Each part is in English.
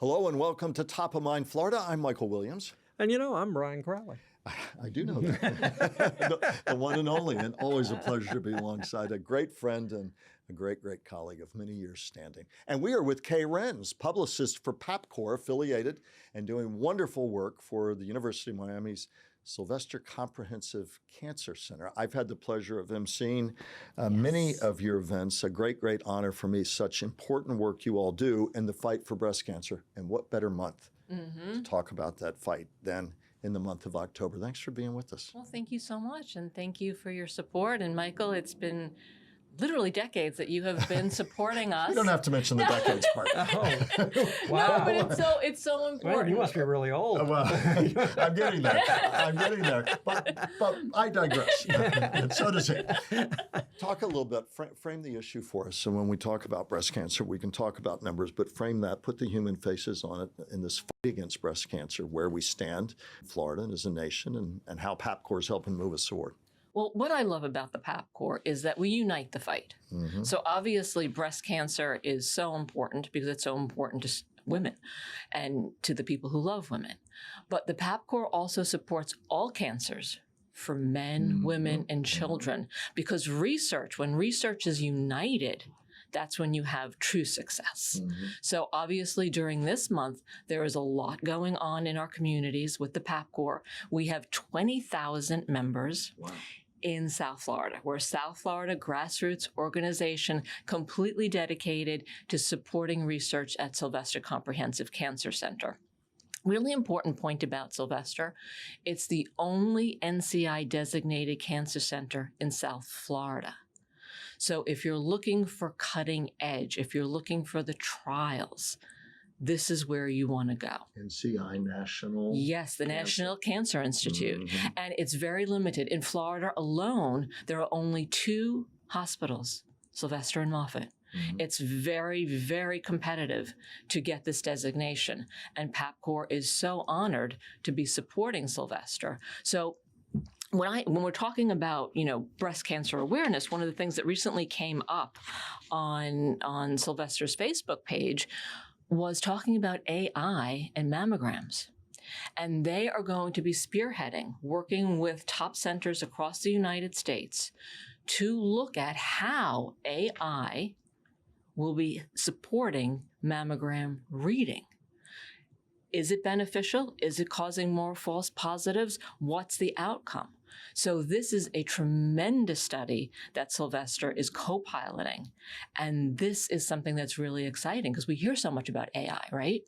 Hello and welcome to Top of Mind Florida. I'm Michael Williams. And you know, I'm Brian Crowley. I do know that. the one and only, and always a pleasure to be alongside a great friend and a great colleague of many years standing. And we are with Renz, publicist for Pap Corps, affiliated and doing wonderful work for the University of Miami's Sylvester Comprehensive Cancer Center. I've had the pleasure of emceeing many of your events. A great honor for me. Such important work you all do in the fight for breast cancer. And what better month to talk about that fight than in the month of October. Thanks for being with us. Well, thank you so much. And thank you for your support. And Michael, it's been literally decades that you have been supporting us. You don't have to mention the decades part. Oh, wow. No, but it's so important. Well, you must be really old. Well, I'm getting there. But I digress. And so does he. Talk a little bit, frame the issue for us. So when we talk about breast cancer, we can talk about numbers, but frame that, put the human faces on it in this fight against breast cancer, where we stand in Florida and as a nation, and how Pap Corps is helping move us forward. Well, what I love about the Pap Corps is that we unite the fight. So obviously breast cancer is so important because it's so important to women and to the people who love women. But the Pap Corps also supports all cancers for men, women, and children, because when research is united, that's when you have true success. So obviously during this month, there is a lot going on in our communities with the Pap Corps. We have 20,000 members. Wow. In South Florida. We're a South Florida grassroots organization completely dedicated to supporting research at Sylvester Comprehensive Cancer Center. Really important point about Sylvester, it's the only NCI designated cancer center in South Florida. So if you're looking for cutting edge, if you're looking for the trials, this is where you want to go. NCI National? Yes, the National Cancer Institute. And it's very limited. In Florida alone, there are only 2 hospitals, Sylvester and Moffitt. It's very competitive to get this designation. And Pap Corps is so honored to be supporting Sylvester. So when we're talking about, breast cancer awareness, one of the things that recently came up on Sylvester's Facebook page was talking about AI and mammograms. And they are going to be spearheading, working with top centers across the United States to look at how AI will be supporting mammogram reading. Is it beneficial? Is it causing more false positives? What's the outcome? So this is a tremendous study that Sylvester is co-piloting. And this is something that's really exciting because we hear so much about AI, right?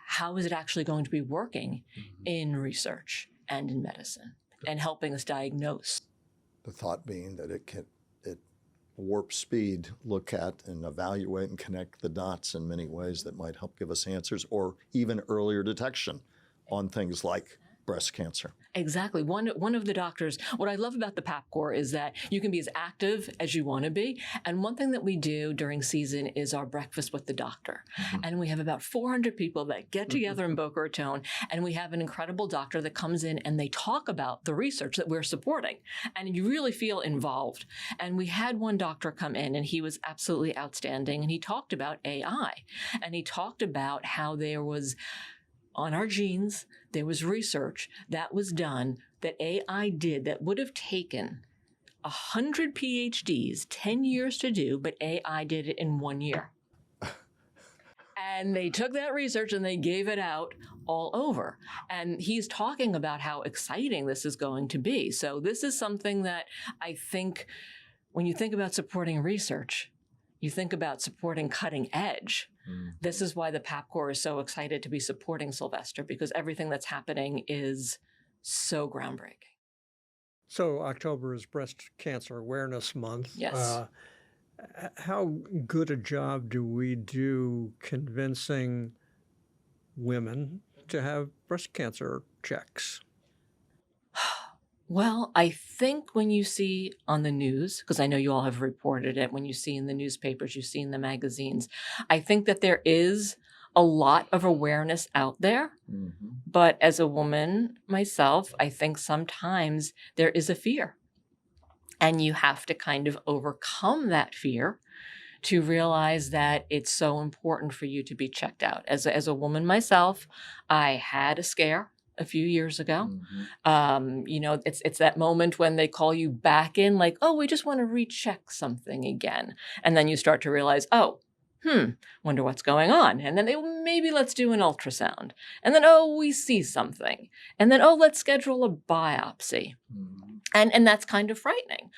How is it actually going to be working in research and in medicine and helping us diagnose? The thought being that it warp speed look at and evaluate and connect the dots in many ways that might help give us answers or even earlier detection on things like breast cancer. Exactly. One of the doctors, what I love about the Pap Corps is that you can be as active as you want to be. And one thing that we do during season is our breakfast with the doctor. And we have about 400 people that get together in Boca Raton, and we have an incredible doctor that comes in and they talk about the research that we're supporting. And you really feel involved. And we had one doctor come in and he was absolutely outstanding. And he talked about AI. And he talked about how there was on our genes, there was research that was done that AI did that would have taken 100 PhDs, 10 years to do, but AI did it in 1 year. And they took that research and they gave it out all over. And he's talking about how exciting this is going to be. So this is something that I think when you think about supporting research, you think about supporting cutting edge. This is why the Pap Corps is so excited to be supporting Sylvester, because everything that's happening is so groundbreaking. So October is Breast Cancer Awareness Month. Yes. How good a job do we do convincing women to have breast cancer checks? Well, I think when you see on the news, because I know you all have reported it, when you see in the newspapers, you see in the magazines, I think that there is a lot of awareness out there. But as a woman myself, I think sometimes there is a fear. And you have to kind of overcome that fear to realize that it's so important for you to be checked out. As a woman myself, I had a scare a few years ago. It's that moment when they call you back in, like, oh, we just want to recheck something again. And then you start to realize, oh, wonder what's going on. And then maybe let's do an ultrasound. And then, oh, we see something. And then, oh, let's schedule a biopsy. And that's kind of frightening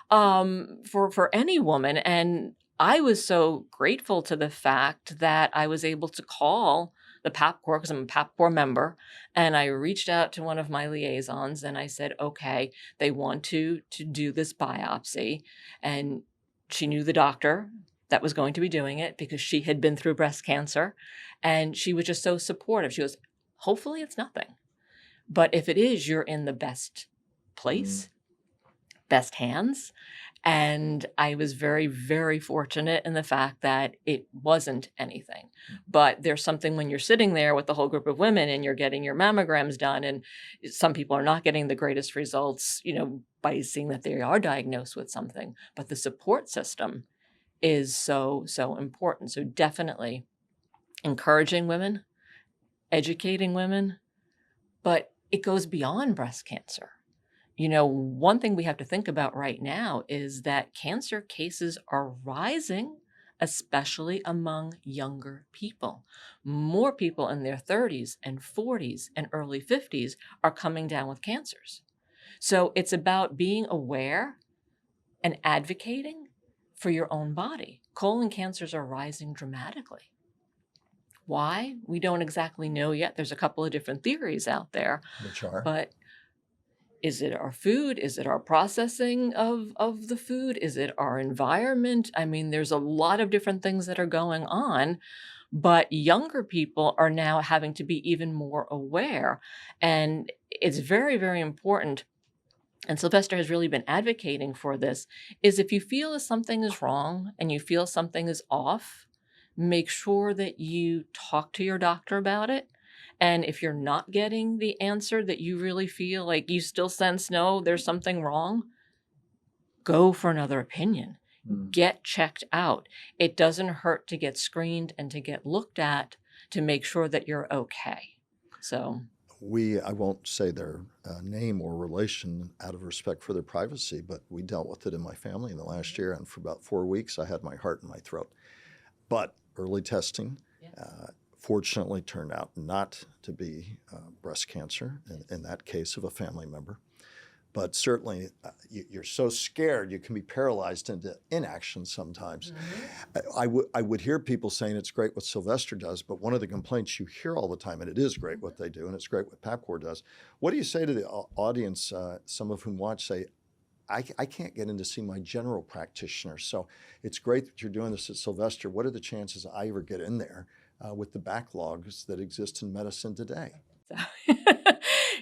for any woman. And I was so grateful to the fact that I was able to call the Pap Corps, because I'm a Pap Corps member, and I reached out to one of my liaisons and I said, okay, they want to do this biopsy. And she knew the doctor that was going to be doing it because she had been through breast cancer. And she was just so supportive. She goes, hopefully it's nothing. But if it is, you're in the best place, best hands. And I was very, very fortunate in the fact that it wasn't anything. But there's something when you're sitting there with the whole group of women and you're getting your mammograms done, and some people are not getting the greatest results, by seeing that they are diagnosed with something. But the support system is so, so important. So definitely encouraging women, educating women, but it goes beyond breast cancer. One thing we have to think about right now is that cancer cases are rising, especially among younger people. More people in their 30s and 40s and early 50s are coming down with cancers. So it's about being aware and advocating for your own body. Colon cancers are rising dramatically. Why? We don't exactly know yet. There's a couple of different theories out there. Which are? But is it our food? Is it our processing of the food? Is it our environment? I mean, there's a lot of different things that are going on, but younger people are now having to be even more aware. And it's very, very important. And Sylvester has really been advocating for this, is if you feel that something is wrong and you feel something is off, make sure that you talk to your doctor about it. And if you're not getting the answer that you really feel like you still sense, no, there's something wrong, go for another opinion. Get checked out. It doesn't hurt to get screened and to get looked at to make sure that you're okay. So I won't say their name or relation out of respect for their privacy, but we dealt with it in my family in the last year. And for about 4 weeks, I had my heart in my throat. But early testing, fortunately turned out not to be breast cancer in that case of a family member. But certainly you're so scared you can be paralyzed into inaction sometimes. I would hear people saying it's great what Sylvester does, but one of the complaints you hear all the time, and it is great what they do, and it's great what Pap Corps does. What do you say to the audience, some of whom watch, say, I can't get in to see my general practitioner, so it's great that you're doing this at Sylvester. What are the chances I ever get in there with the backlogs that exist in medicine today?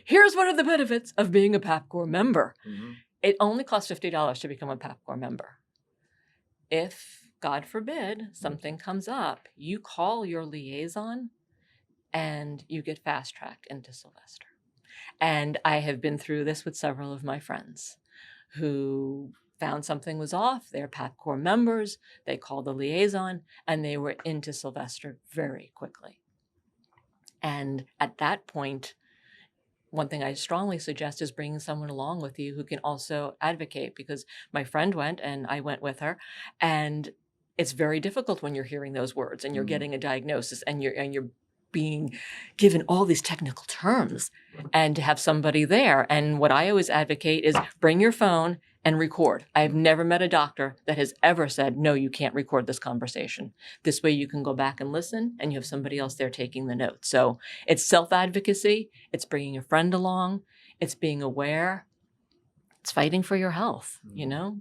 Here's one of the benefits of being a Pap Corps member. It only costs $50 to become a Pap Corps member. If, God forbid, something comes up, you call your liaison and you get fast-tracked into Sylvester. And I have been through this with several of my friends who found something was off. They're Pap Corps members. They called the liaison and they were into Sylvester very quickly. And at that point, one thing I strongly suggest is bringing someone along with you who can also advocate, because my friend went and I went with her, and it's very difficult when you're hearing those words and you're getting a diagnosis and you're being given all these technical terms, and to have somebody there. And what I always advocate is bring your phone and record. I've never met a doctor that has ever said, no, you can't record this conversation. This way you can go back and listen and you have somebody else there taking the notes. So it's self-advocacy. It's bringing a friend along. It's being aware. It's fighting for your health,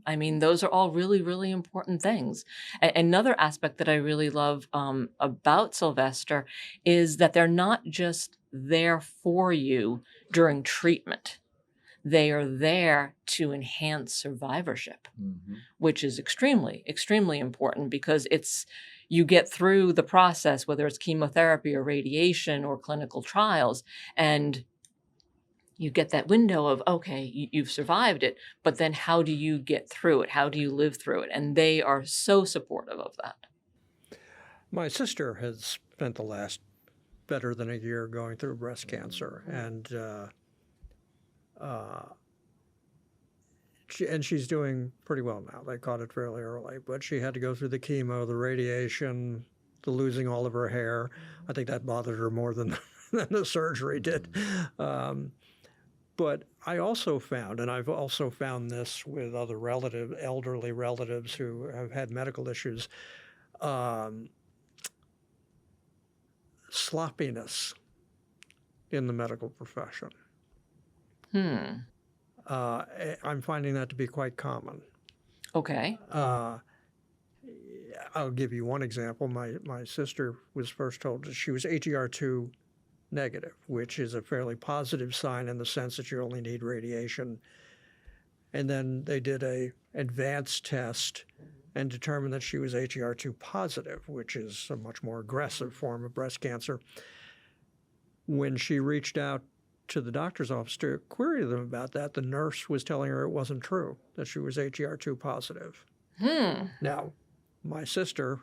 I mean, those are all really, really important things. Another aspect that I really love about Sylvester is that they're not just there for you during treatment. They are there to enhance survivorship, which is extremely, extremely important, because you get through the process, whether it's chemotherapy or radiation or clinical trials, and you get that window of, okay, you've survived it, but then how do you get through it? How do you live through it? And they are so supportive of that. My sister has spent the last better than a year going through breast cancer, and she's doing pretty well now. They caught it fairly early, but she had to go through the chemo, the radiation, the losing all of her hair. I think that bothered her more than the surgery did. But I also found, and I've also found this with other elderly relatives who have had medical issues, sloppiness in the medical profession. I'm finding that to be quite common. Okay. I'll give you one example. My sister was first told that she was HER2 negative, which is a fairly positive sign in the sense that you only need radiation. And then they did a advanced test and determined that she was HER2 positive, which is a much more aggressive form of breast cancer. When she reached out to the doctor's office to query them about that, the nurse was telling her it wasn't true, that she was HER2 positive. Now, my sister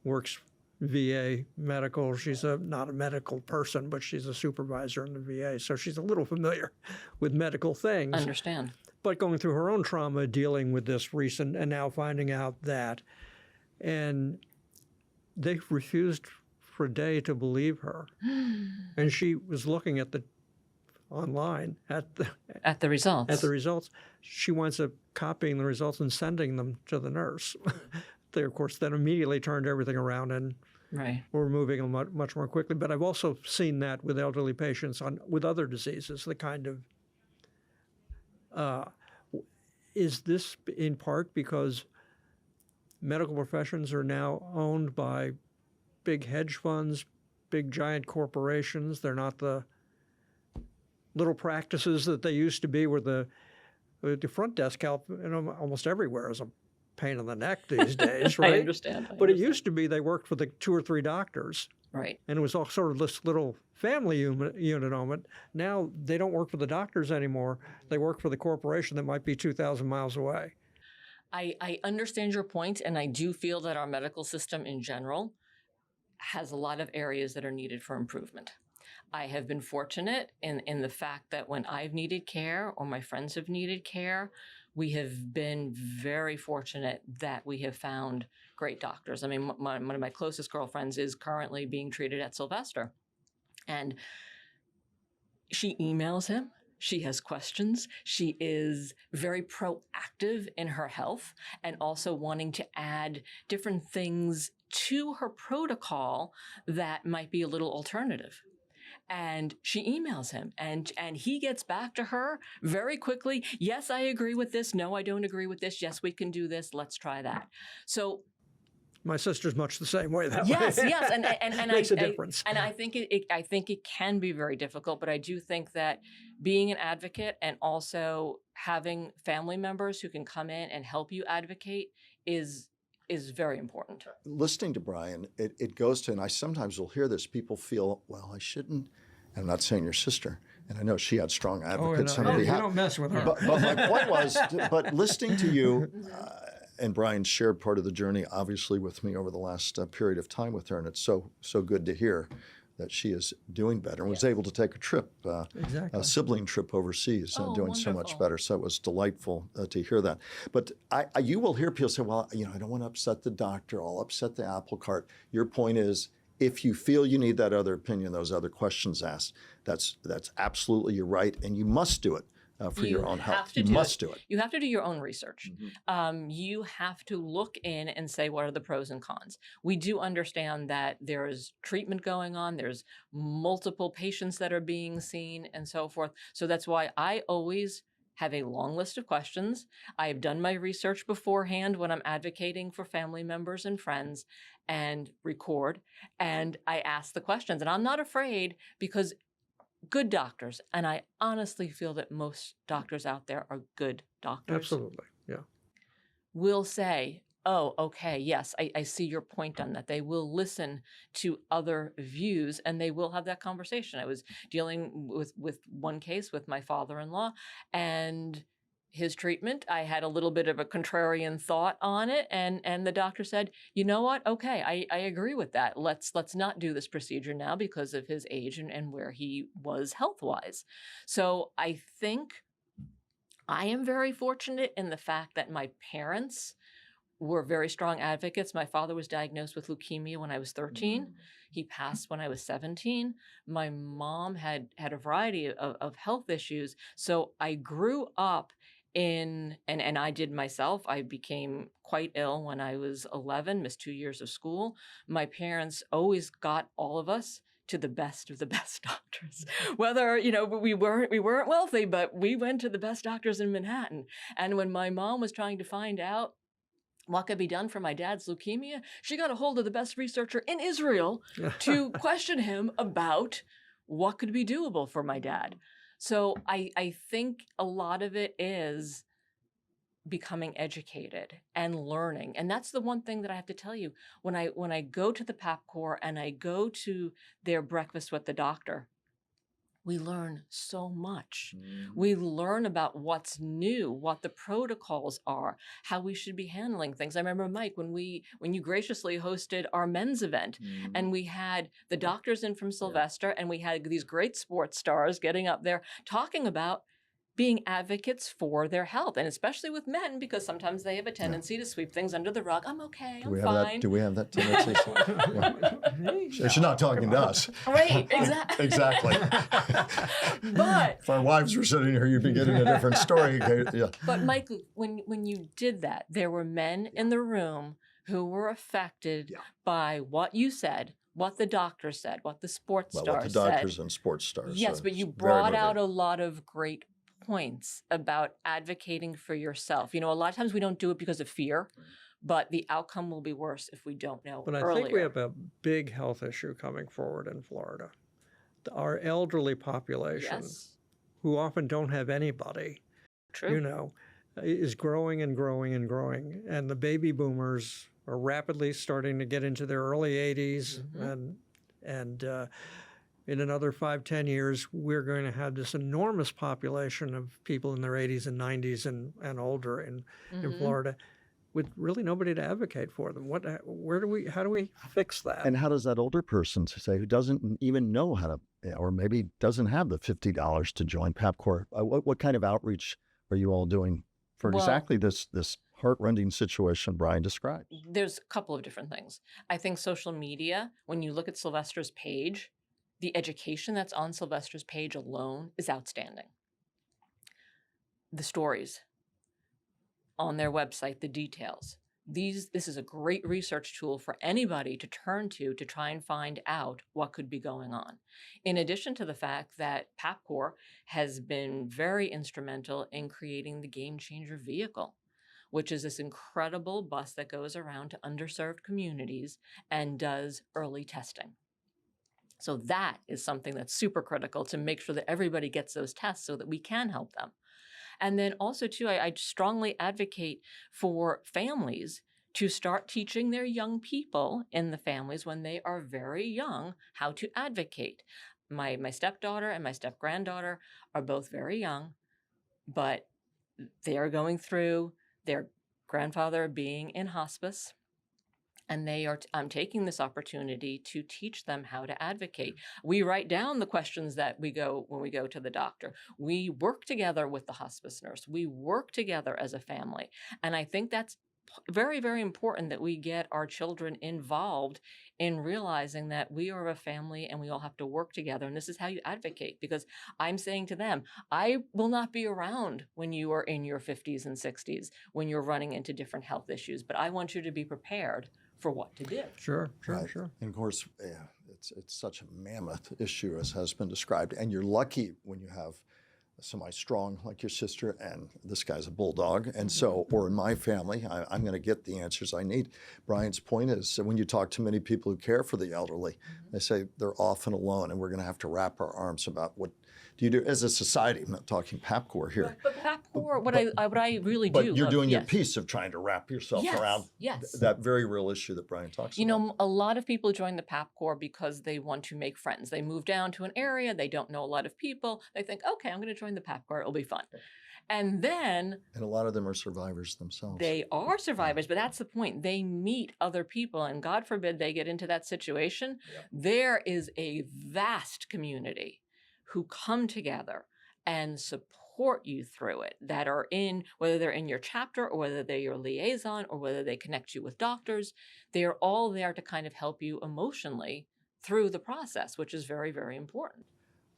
works VA medical. She's not a medical person, but she's a supervisor in the VA, so she's a little familiar with medical things. Understand. But going through her own trauma, dealing with this recent, and now finding out that, and they refused for a day to believe her. And she was looking at online at the results. She winds up copying the results and sending them to the nurse. They, of course, then immediately turned everything around and were moving them much more quickly. But I've also seen that with elderly patients with other diseases, the kind of, is this in part because medical professions are now owned by big hedge funds, big giant corporations? They're not the little practices that they used to be, where the front desk help almost everywhere is a pain in the neck these days, right? I understand. But it used to be they worked for the 2 or 3 doctors. Right. And it was all sort of this little family unit on it. Now they don't work for the doctors anymore. They work for the corporation that might be 2,000 miles away. I understand your point, and I do feel that our medical system in general has a lot of areas that are needed for improvement. I have been fortunate in the fact that when I've needed care or my friends have needed care, we have been very fortunate that we have found great doctors. I mean, one of my closest girlfriends is currently being treated at Sylvester. And she emails him. She has questions. She is very proactive in her health and also wanting to add different things to her protocol that might be a little alternative. And she emails him, and he gets back to her very quickly. Yes, I agree with this. No, I don't agree with this. Yes, we can do this. Let's try that. So my sister's much the same way that yes, way. Yes, and makes a difference. And I think it can be very difficult, but I do think that being an advocate and also having family members who can come in and help you advocate is very important. Listening to Brian, it goes to, and I sometimes will hear this, people feel, well, I shouldn't, and I'm not saying your sister, and I know she had strong advocates on her behalf. You don't mess with her. But my point was, but listening to you, and Brian shared part of the journey, obviously, with me over the last period of time with her, and it's so good to hear that she is doing better and was able to take a trip, a sibling trip overseas, doing so much better. So it was delightful to hear that. But you will hear people say, well, I don't want to upset the doctor. I'll upset the apple cart. Your point is, if you feel you need that other opinion, those other questions asked, that's absolutely you're right, and you must do it. For your own health. You must do it. You have to do your own research. You have to look in and say, what are the pros and cons? We do understand that there's treatment going on. There's multiple patients that are being seen and so forth. So that's why I always have a long list of questions. I have done my research beforehand when I'm advocating for family members and friends and record. And I ask the questions. And I'm not afraid because good doctors, and I honestly feel that most doctors out there are good doctors. Absolutely, yeah. Will say, oh, okay, yes, I see your point on that. They will listen to other views and they will have that conversation. I was dealing with one case with my father-in-law and his treatment. I had a little bit of a contrarian thought on it, and the doctor said, you know what? Okay, I agree with that. Let's not do this procedure now because of his age and where he was health-wise. So I think I am very fortunate in the fact that my parents were very strong advocates. My father was diagnosed with leukemia when I was 13. He passed when I was 17. My mom had a variety of health issues. So I grew up and I did myself. I became quite ill when I was 11, missed 2 years of school. My parents always got all of us to the best of the best doctors. Whether, we weren't wealthy, but we went to the best doctors in Manhattan. And when my mom was trying to find out what could be done for my dad's leukemia, she got a hold of the best researcher in Israel to question him about what could be doable for my dad. So I think a lot of it is becoming educated and learning. And that's the one thing that I have to tell you. When I go to the Pap Corps and I go to their breakfast with the doctor, we learn so much. We learn about what's new, what the protocols are, how we should be handling things. I remember, Mike, when you graciously hosted our men's event and we had the doctors in from Sylvester and we had these great sports stars getting up there talking about being advocates for their health, and especially with men, because sometimes they have a tendency to sweep things under the rug. I'm okay, I'm fine. Do we have that tendency? She's not talking to us. Right, exactly. Exactly. But if our wives were sitting here, you'd be getting a different story. Yeah. But Mike, when you did that, there were men in the room who were affected by what you said, what the doctor said, what the sports stars said. What the doctors and sports stars Yes, said. but you It's brought very out moving. a lot of great points about advocating for yourself. A lot of times we don't do it because of fear, but the outcome will be worse if we don't know But I earlier. think we have a big health issue coming forward in Florida. Our elderly population, Yes, who often don't have anybody, true. is growing and growing and growing. And the baby boomers are rapidly starting to get into their early 80s. And in another 5-10 years, we're going to have this enormous population of people in their 80s and 90s and older in Florida, with really nobody to advocate for them. How do we fix that? And how does that older person, say, who doesn't even know how to, or maybe doesn't have the $50 to join Pap Corps, what kind of outreach are you all doing for exactly this heart-rending situation Brian described? There's a couple of different things. I think social media, when you look at Sylvester's page, the education that's on Sylvester's page alone is outstanding. The stories on their website, the details. This is a great research tool for anybody to turn to try and find out what could be going on. In addition to the fact that Pap Corps has been very instrumental in creating the Game Changer vehicle, which is this incredible bus that goes around to underserved communities and does early testing. So that is something that's super critical to make sure that everybody gets those tests so that we can help them. And then also, too, I strongly advocate for families to start teaching their young people in the families when they are very young how to advocate. My stepdaughter and my step-granddaughter are both very young, but they are going through their grandfather being in hospice. And I'm taking this opportunity to teach them how to advocate. We write down the questions that when we go to the doctor. We work together with the hospice nurse. We work together as a family. And I think that's very, very important that we get our children involved in realizing that we are a family and we all have to work together. And this is how you advocate, because I'm saying to them, I will not be around when you are in your 50s and 60s, when you're running into different health issues, but I want you to be prepared for what to do. Sure. And of course, it's such a mammoth issue, as has been described. And you're lucky when you have somebody strong like your sister, and this guy's a bulldog. And so, or in my family, I'm going to get the answers I need. Brian's point is, when you talk to many people who care for the elderly, they say they're often alone, and we're going to have to wrap our arms about what do you do as a society? I'm not talking Pap Corps here. But Pap Corps, what I really do. But you're doing your yes. piece of trying to wrap yourself around Yes. that very real issue that Brian talks You about. know, a lot of people join the Pap Corps because they want to make friends. They move down to an area, they don't know a lot of people. They think, okay, I'm going to join the Pap Corps. It'll be fun. And then And a lot of them are survivors themselves. they are survivors, but that's the point. They meet other people, and God forbid they get into that situation. Yep. There is a vast community who come together and support you through it, that are in, whether they're in your chapter or whether they're your liaison or whether they connect you with doctors. They are all there to kind of help you emotionally through the process, which is very, very important.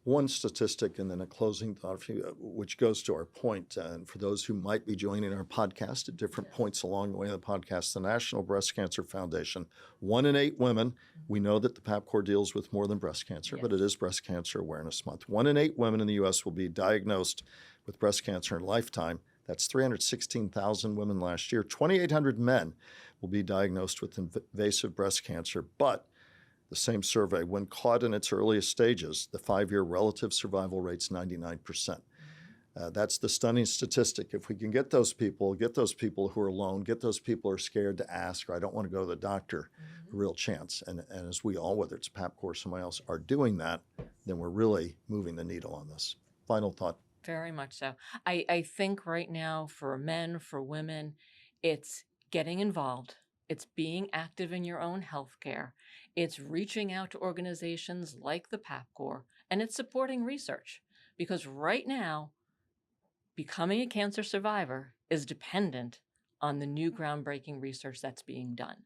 One statistic and then a closing thought, which goes to our point, and for those who might be joining our podcast at different points along the way of the podcast, the National Breast Cancer Foundation, 1 in 8 women, we know that the Pap Corps deals with more than breast cancer, but it is Breast Cancer Awareness Month. 1 in 8 women in the U.S. will be diagnosed with breast cancer in a lifetime. That's 316,000 women last year. 2,800 men will be diagnosed with invasive breast cancer, but the same survey, when caught in its earliest stages, the 5-year relative survival rate's 99%. That's the stunning statistic. If we can get those people who are alone, get those people who are scared to ask, or I don't want to go to the doctor, a real chance. And as we all, whether it's Pap Corps or somebody else, are doing that, then we're really moving the needle on this. Final thought. Very much so. I think right now for men, for women, it's getting involved. It's being active in your own healthcare. It's reaching out to organizations like the Pap Corps, and it's supporting research. Because right now, becoming a cancer survivor is dependent on the new groundbreaking research that's being done.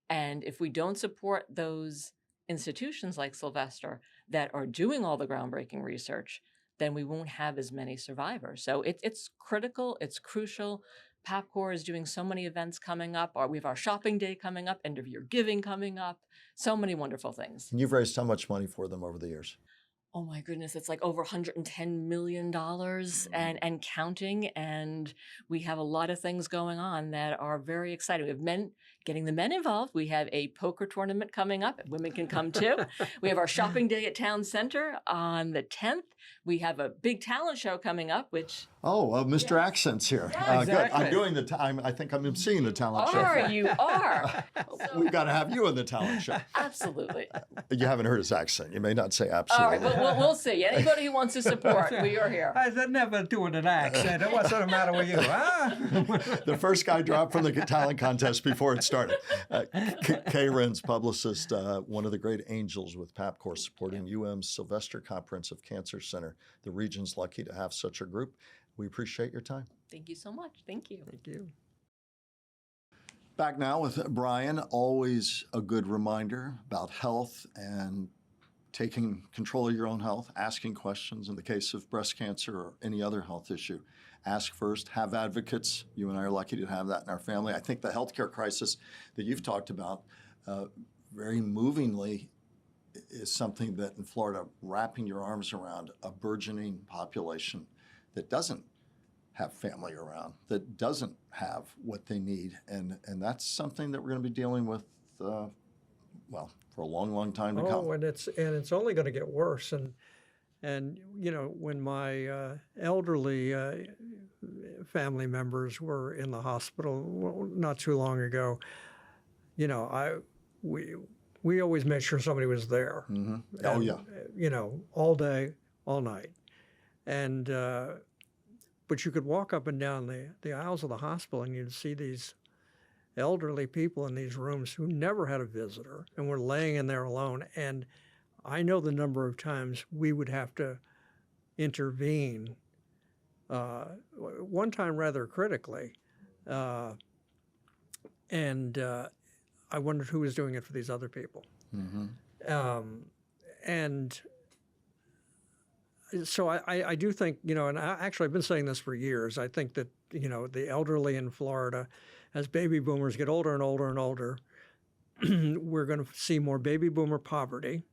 And if we don't support those institutions like Sylvester that are doing all the groundbreaking research, then we won't have as many survivors. So it's critical, it's crucial. Pap Corps is doing so many events coming up. We have our shopping day coming up, end of year giving coming up. So many wonderful things. And you've raised how much money for them over the years? Oh my goodness, it's like over $110 million and counting. And we have a lot of things going on that are very exciting. We have getting the men involved. We have a poker tournament coming up. Women can come too. We have our shopping day at Town Center on the 10th. We have a big talent show coming up, which... Oh, Mr. Accent's here. Yeah, Good. I'm doing the time. I think I'm emceeing the talent show. You are. We've got to have you in the talent show. Absolutely. You haven't heard his accent. You may not say absolutely. All right, we'll see. Anybody who wants to support, we are here. I said never doing an accent. What's the matter with you, huh? The first guy dropped from the talent contest before it started. Kay Renz, publicist, one of the great angels with Pap Corps, supporting UM's Sylvester Comprehensive Cancer Center. The region's lucky to have such a group. We appreciate your time. Thank you so much. Thank you. Thank you. Back now with Brian. Always a good reminder about health and taking control of your own health, asking questions in the case of breast cancer or any other health issue. Ask first, have advocates. You and I are lucky to have that in our family. I think the healthcare crisis that you've talked about very movingly is something that in Florida, wrapping your arms around a burgeoning population that doesn't have family around, that doesn't have what they need. And that's something that we're going to be dealing with, for a long, long time to come. Oh, and it's only going to get worse. And you know, when my elderly family members were in the hospital not too long ago, you know, we always made sure somebody was there. Mm-hmm. Oh, yeah. You know, all day, all night. And but you could walk up and down the aisles of the hospital and you'd see these elderly people in these rooms who never had a visitor and were laying in there alone. And I know the number of times we would have to intervene, one time rather critically. And I wondered who was doing it for these other people. Mm-hmm. And so I do think, you know, and actually I've been saying this for years, I think that, you know, the elderly in Florida, as baby boomers get older and older and older, we're going to see more baby boomer poverty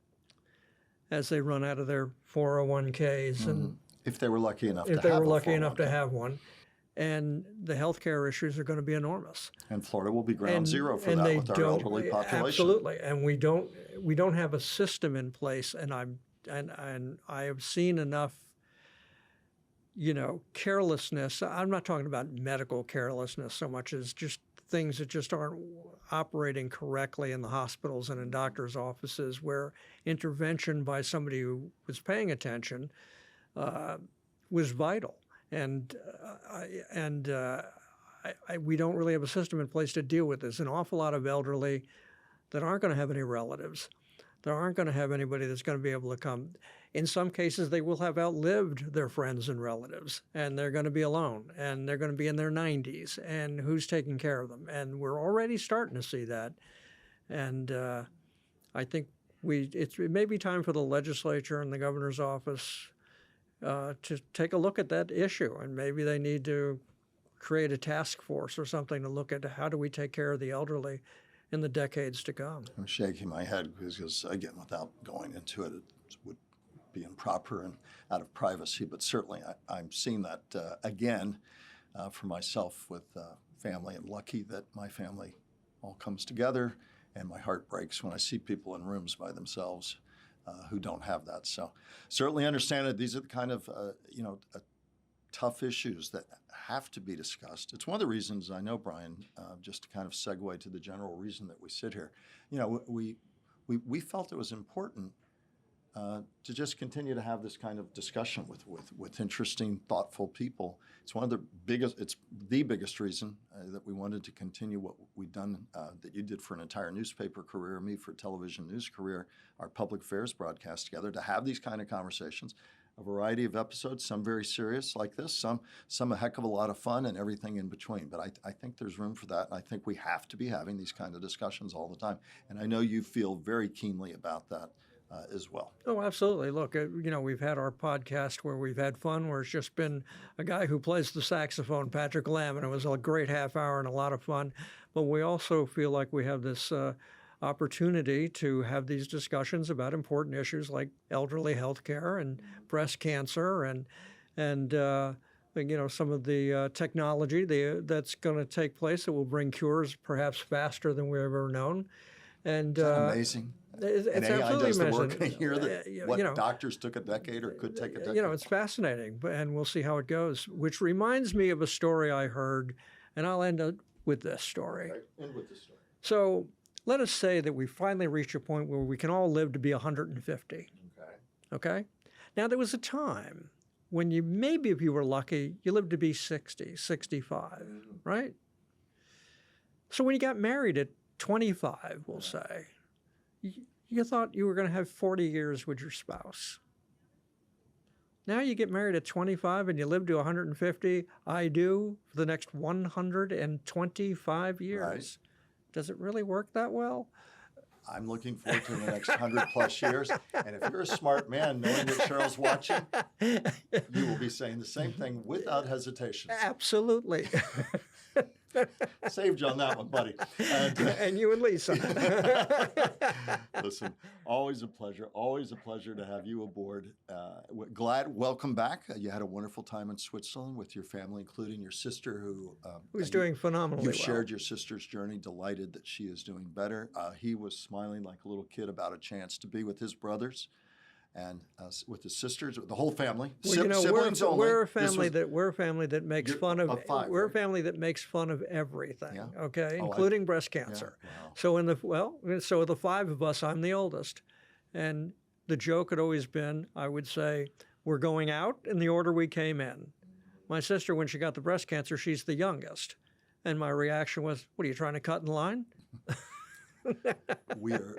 as they run out of their 401ks. And if they were lucky enough to have if they were lucky 401k. enough to have one. And the healthcare issues are going to be enormous. And Florida will be ground zero for that with our elderly population. Absolutely, and we don't have a system in place. And I have seen enough carelessness. I'm not talking about medical carelessness so much as just things that just aren't operating correctly in the hospitals and in doctors' offices, where intervention by somebody who was paying attention was vital. And we don't really have a system in place to deal with this. An awful lot of elderly that aren't going to have any relatives, that aren't going to have anybody that's going to be able to come. In some cases, they will have outlived their friends and relatives, and they're going to be alone, and they're going to be in their 90s, and who's taking care of them? And we're already starting to see that. And I think it may be time for the legislature and the governor's office to take a look at that issue, and maybe they need to create a task force or something to look at how do we take care of the elderly in the decades to come. I'm shaking my head because again, without going into it, it would be improper and out of privacy, but certainly I'm seeing that again for myself with family, and lucky that my family all comes together, and my heart breaks when I see people in rooms by themselves who don't have that. So certainly understand that these are the kind of tough issues that have to be discussed. It's one of the reasons I know, Brian, just to kind of segue to the general reason that we sit here, we felt it was important to just continue to have this kind of discussion with interesting, thoughtful people. It's one of the biggest reason that we wanted to continue what we've done, that you did for an entire newspaper career, me for a television news career, our public affairs broadcast together, to have these kind of conversations. A variety of episodes, some very serious like this, some a heck of a lot of fun, and everything in between. But I think there's room for that, and I think we have to be having these kind of discussions all the time. And I know you feel very keenly about that as well. Oh, absolutely. Look, we've had our podcast where we've had fun, where it's just been a guy who plays the saxophone, Patrick Lamb, and it was a great half hour and a lot of fun. But we also feel like we have this opportunity to have these discussions about important issues like elderly health care and breast cancer and some of the technology that's going to take place that will bring cures perhaps faster than we've ever known. And Isn't that amazing? It's and AI absolutely does the amazing. work in here that doctors took a decade or could take a decade. It's fascinating, and we'll see how it goes, which reminds me of a story I heard, and I'll end up with this story. Right. End with the story. So let us say that we finally reach a point where we can all live to be 150. Okay? Now, there was a time when maybe if you were lucky, you lived to be 60, 65, right? So when you got married at 25, we'll say, you thought you were going to have 40 years with your spouse. Now you get married at 25 and you live to 150. I do for the next 125 years. Right. Does it really work that well? I'm looking forward to the next 100 plus years. And if you're a smart man, knowing that Cheryl's watching, you will be saying the same thing without hesitation. Absolutely. Saved you on that one, buddy. And you and Lisa. Listen, always a pleasure to have you aboard. Welcome back. You had a wonderful time in Switzerland with your family, including your sister, who's doing phenomenally well. You shared your sister's journey, delighted that she is doing better. He was smiling like a little kid about a chance to be with his brothers and with his sisters, the whole family. Siblings only. We're a family that makes fun of we're a family that makes fun of everything. Yeah. Okay, including breast cancer. Yeah, wow. So the five of us, I'm the oldest, and the joke had always been, I would say, we're going out in the order we came in. My sister, when she got the breast cancer, she's the youngest, and my reaction was, "What are you trying to cut in line?" We are,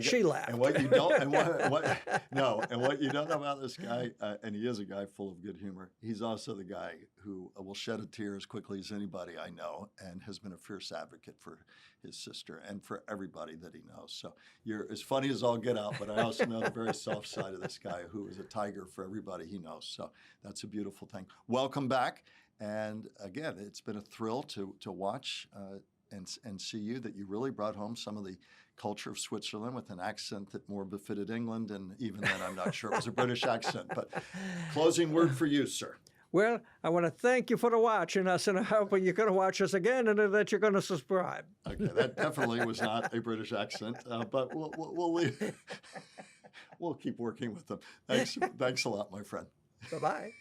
she laughed. And what you don't, and what no, and what you don't know about this guy, and he is a guy full of good humor. He's also the guy who will shed a tear as quickly as anybody I know, and has been a fierce advocate for his sister and for everybody that he knows. So you're as funny as all get out, but I also know the very soft side of this guy, who is a tiger for everybody he knows. So that's a beautiful thing. Welcome back, and again, it's been a thrill to watch. And see that you really brought home some of the culture of Switzerland with an accent that more befitted England, and even then I'm not sure it was a British accent. But closing word for you, sir. Well, I want to thank you for watching us, and I hope you're going to watch us again and that you're going to subscribe. Okay, that definitely was not a British accent, but we'll leave. We'll keep working with them. Thanks a lot, my friend. Bye-bye.